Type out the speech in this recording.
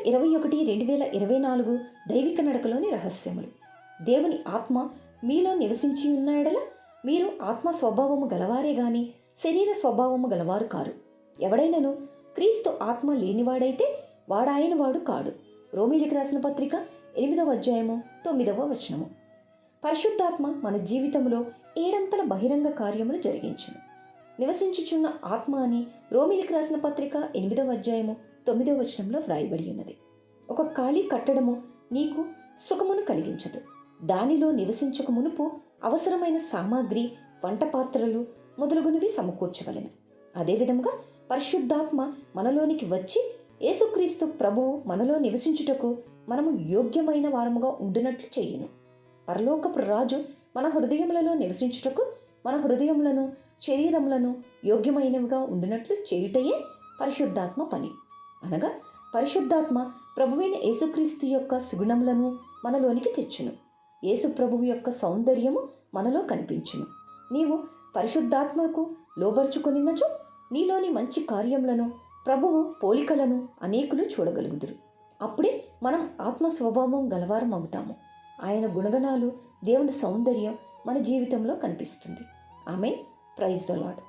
21/2024 దైవిక నడకలోని రహస్యములు. దేవుని ఆత్మ మీలో నివసించి ఉన్న ఎడల మీరు ఆత్మ స్వభావము గలవారే గాని శరీర స్వభావము గలవారు కారు. ఎవడైనను క్రీస్తు ఆత్మ లేనివాడైతే వాడాయన వాడు కాడు. రోమీలికి రాసిన పత్రిక 8వ అధ్యాయము 9వ వచనము. పరిశుద్ధాత్మ మన జీవితంలో ఏడంతల బహిరంగ కార్యములు జరిగించును. నివసించుచున్న ఆత్మ అని రోమీలికి రాసిన పత్రిక 8వ అధ్యాయము 9వ వచనంలో వ్రాయబడి ఉన్నది. ఒక ఖాళీ కట్టడము నీకు సుఖమును కలిగించదు. దానిలో నివసించక మునుపు అవసరమైన సామాగ్రి, వంట పాత్రలు మొదలుగునవి సమకూర్చవలెను. అదేవిధంగా పరిశుద్ధాత్మ మనలోనికి వచ్చి యేసుక్రీస్తు ప్రభువు మనలో నివసించుటకు మనము యోగ్యమైన వారముగా ఉండునట్లు చేయును. పరలోకపు రాజు మన హృదయములలో నివసించుటకు మన హృదయములను, శరీరములను యోగ్యమైనవిగా ఉండినట్లు చేయుటయే పరిశుద్ధాత్మ పని. అనగా పరిశుద్ధాత్మ ప్రభువైన యేసుక్రీస్తు యొక్క సుగుణములను మనలోనికి తెచ్చును. యేసు ప్రభువు యొక్క సౌందర్యము మనలో కనిపించును. నీవు పరిశుద్ధాత్మకు లోబర్చుకొనినచో నీలోని మంచి కార్యములను, ప్రభువు పోలికలను అనేకులు చూడగలుగుదురు. అప్పుడే మనం ఆత్మ స్వభావం గలవారం అవుతాము. ఆయన గుణగణాలు, దేవుని సౌందర్యం మన జీవితంలో కనిపిస్తుంది. ఆమేన్. Praise the lord.